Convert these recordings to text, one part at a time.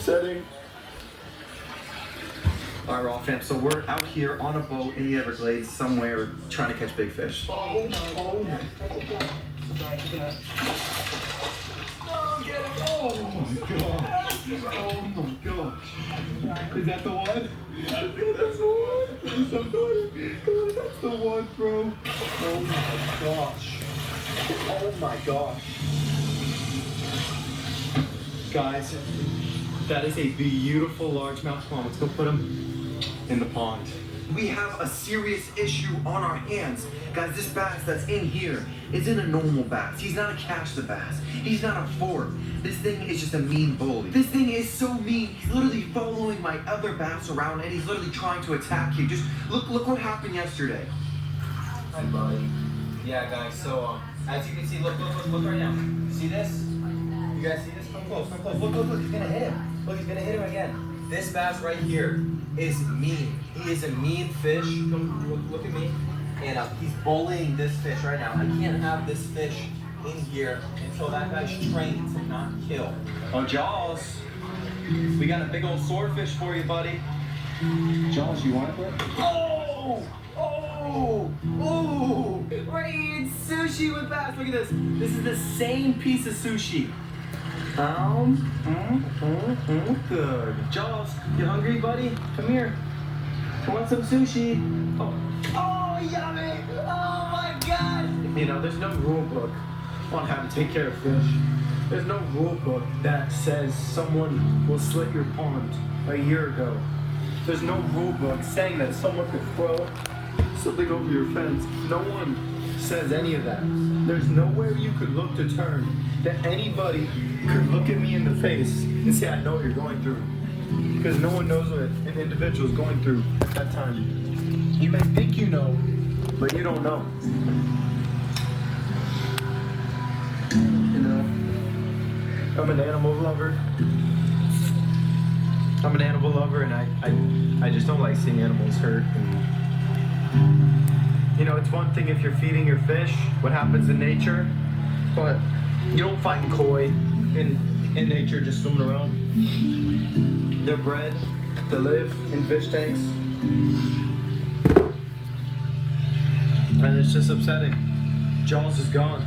upsetting. All right, Raw fam, so we're out here on a boat in the Everglades somewhere trying to catch big fish. Oh my God. Oh my God. Oh my gosh. Is that the one? I think that's the one. That's the one, bro. Oh my gosh. Oh my gosh. Guys, that is a beautiful largemouth pond. Let's go put him in the pond. We have a serious issue on our hands. Guys, this bass that's in here isn't a normal bass. He's not a catch the bass. He's not a fork. This thing is just a mean bully. This thing is so mean. He's literally following my other bass around and he's literally trying to attack you. Just look what happened yesterday. Hi, buddy. Yeah, guys, so as you can see, look right now. See this? You guys see this? Come close. Look, he's gonna hit him. Look, he's gonna hit him again. This bass right here is mean. He is a mean fish. Come look at me. And he's bullying this fish right now. I can't have this fish in here until that guy's trained to not kill. Oh, Jaws, we got a big old swordfish for you, buddy. Jaws, you want it? Oh! We're eating sushi with bass. Look at this. This is the same piece of sushi. Good. Jaws, you hungry, buddy? Come here. You want some sushi? Oh, yummy! Oh my God! You know, there's no rule book on how to take care of fish. There's no rule book that says someone will slit your pond a year ago. There's no rule book saying that someone could throw something over your fence. No one says any of that. There's nowhere you could look to turn that anybody could look at me in the face and say, I know what you're going through. Because no one knows what an individual is going through at that time. You may think you know, but you don't know. You know, I'm an animal lover. I'm an animal lover, and I just don't like seeing animals hurt. And, you know, it's one thing if you're feeding your fish, what happens in nature, but you don't find koi in nature just swimming around. They're bred to live in fish tanks. And it's just upsetting. Jaws is gone.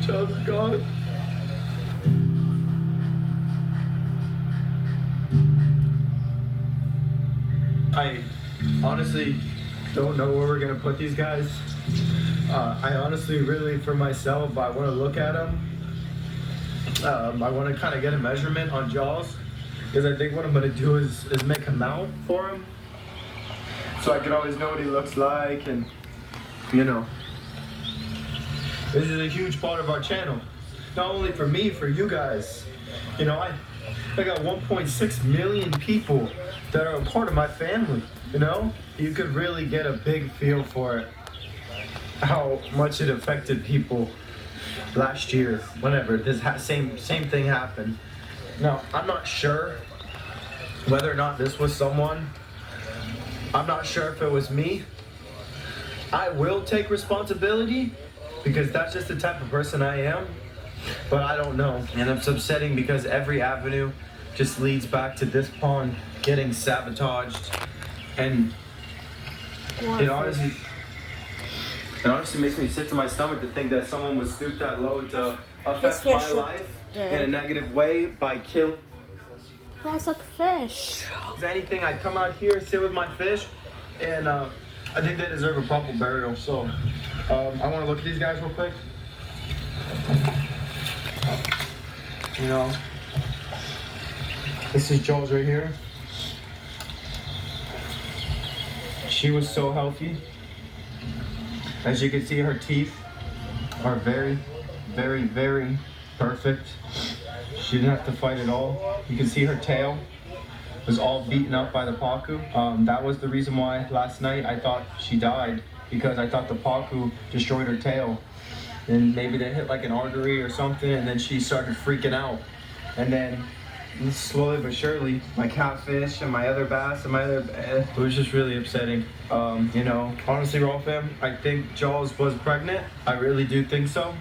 Jaws is gone. I honestly don't know where we're gonna put these guys. I honestly, really, for myself, I want to look at them. I want to kind of get a measurement on Jaws, because I think what I'm gonna do is make a mount for him, so I can always know what he looks like, and you know, this is a huge part of our channel. Not only for me, for you guys. You know, I got 1.6 million people that are a part of my family, you know? You could really get a big feel for it, how much it affected people last year, whenever this same thing happened. Now, I'm not sure whether or not this was someone. I'm not sure if it was me. I will take responsibility, because that's just the type of person I am. But I don't know, and it's upsetting because every avenue just leads back to this pond getting sabotaged, and it honestly makes me sick to my stomach to think that someone would stoop that low to affect my life in a negative way by killing. That's like fish. If anything, I'd come out here, sit with my fish, and I think they deserve a proper burial. So I want to look at these guys real quick. You know, this is Jaws right here. She was so healthy. As you can see, her teeth are very, very, very perfect. She didn't have to fight at all. You can see her tail was all beaten up by the pacu. That was the reason why last night I thought she died, because I thought the pacu destroyed her tail. And maybe they hit like an artery or something, and then she started freaking out. And then slowly but surely, my catfish and my other bass and my other, it was just really upsetting. You know, honestly, Raw fam, I think Jaws was pregnant. I really do think so.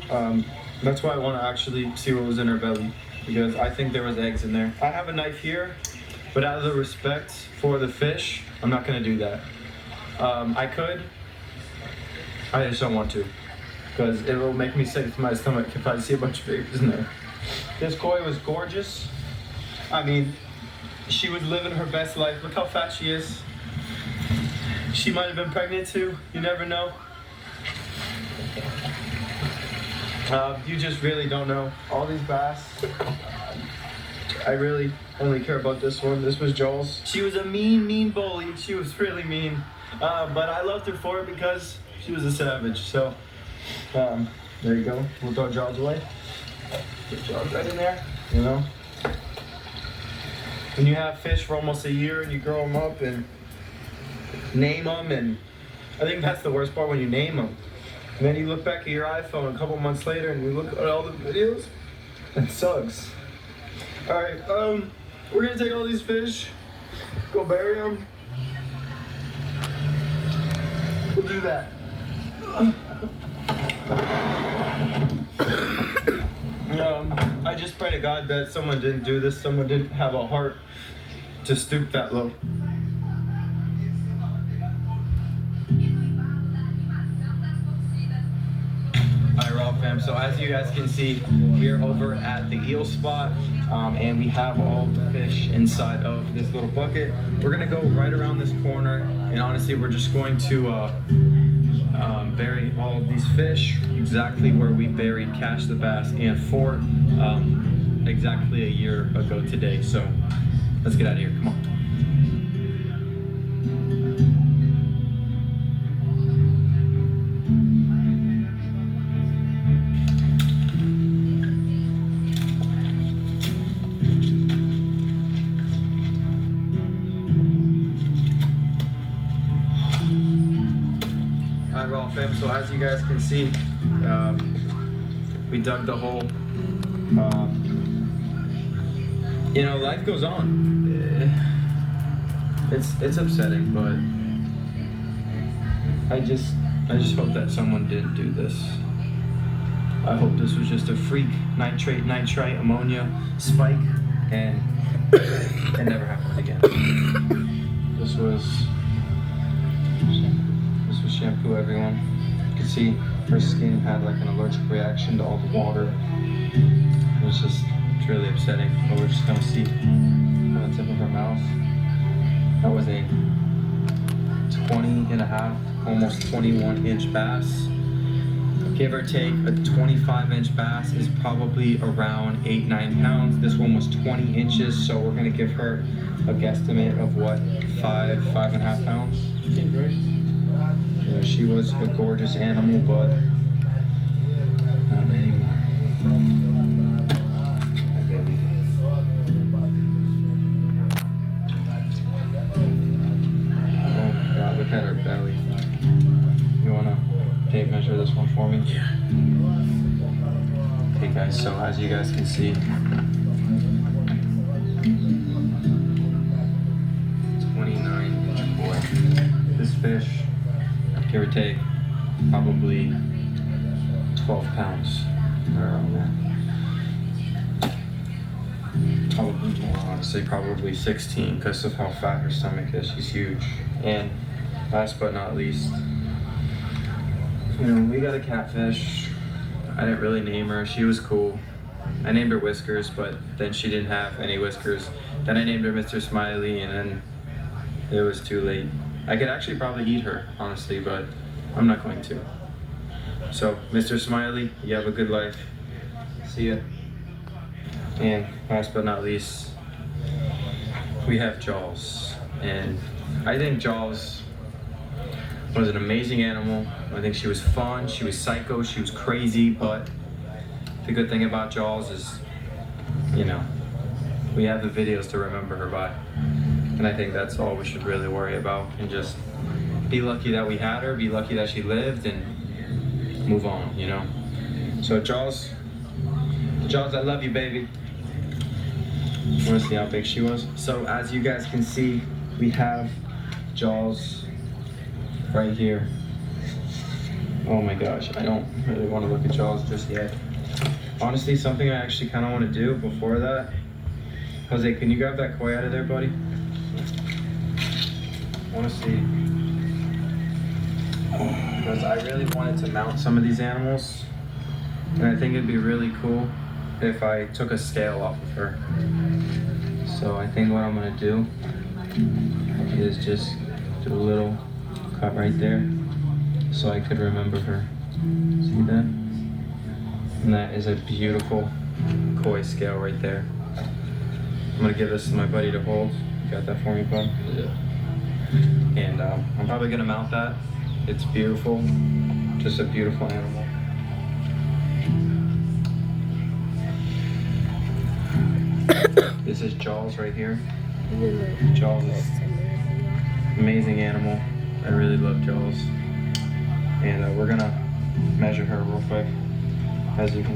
That's why I want to actually see what was in her belly. because I think there was eggs in there. I have a knife here, but out of the respect for the fish, I'm not gonna do that. I could, I just don't want to, because it will make me sick to my stomach if I see a bunch of babies in there. This koi was gorgeous. I mean, she was living her best life. Look how fat she is. She might have been pregnant too, you never know. You just really don't know. All these bass, I really only care about this one. This was Joel's. She was a mean bully. She was really mean. But I loved her for it because she was a savage. So, there you go. We'll throw Jaws away. Put Jaws right in there, you know. When you have fish for almost a year and you grow them up and name them, and I think that's the worst part, when you name them. And then you look back at your iPhone a couple months later and you look at all the videos. It sucks. Alright, we're gonna take all these fish, go bury them. We'll do that. I just pray to God that someone didn't do this, someone didn't have a heart to stoop that low. Alright, Raw fam, so as you guys can see, we are over at the eel spot, and we have all the fish inside of this little bucket. We're gonna go right around this corner, and honestly, we're just going to bury all of these fish exactly where we buried Cash the Bass and Fort exactly a year ago today. So let's get out of here, come on. Alright, Raw fam, so as you guys can see, we dug the hole. You know, life goes on. It's upsetting, but I just hope that someone didn't do this. I hope this was just a freak nitrite, ammonia spike, and it never happens again. This was shampoo, everyone. You can see her skin had like an allergic reaction to all the water. It's really upsetting, but we're just gonna see on the tip of her mouth. That was a 20 and a half, almost 21-inch bass. Give or take, a 25-inch bass is probably around 8-9 pounds. This one was 20 inches, so we're gonna give her a guesstimate of what, 5.5 pounds. Yeah, she was a gorgeous animal, but not anymore. Look at her belly. You wanna tape measure this one for me? Yeah. Okay guys, so as you guys can see, 29-inch boy. This fish, give or take, probably 12 pounds. Around that. Probably more, honestly, probably 16 because of how fat her stomach is. She's huge. And last but not least, you know, we got a catfish. I didn't really name her. She was cool. I named her Whiskers, but then she didn't have any whiskers. Then I named her Mr. Smiley, and then it was too late. I could actually probably eat her, honestly, but I'm not going to. So, Mr. Smiley, you have a good life. See ya. And last but not least, we have Jaws. And I think Jaws was an amazing animal. I think she was fun, she was psycho, she was crazy, but the good thing about Jaws is, you know, we have the videos to remember her by. And I think that's all we should really worry about, and just be lucky that we had her, be lucky that she lived, and move on, you know? So Jaws, I love you, baby. You wanna see how big she was? So as you guys can see, we have Jaws right here. Oh my gosh, I don't really want to look at Jaws just yet. Honestly, something I actually kind of want to do before that. Jose, can you grab that koi out of there, buddy? I want to see. Because I really wanted to mount some of these animals. And I think it'd be really cool if I took a scale off of her. So I think what I'm going to do is just do a little cut right there so I could remember her. See that? And that is a beautiful koi scale right there. I'm gonna give this to my buddy to hold. You got that for me, bud? Yeah. And I'm probably gonna mount that. It's beautiful. Just a beautiful animal. This is Jaws right here. Jaws is an amazing animal. I really love Jaws. And we're gonna measure her real quick. As you can see.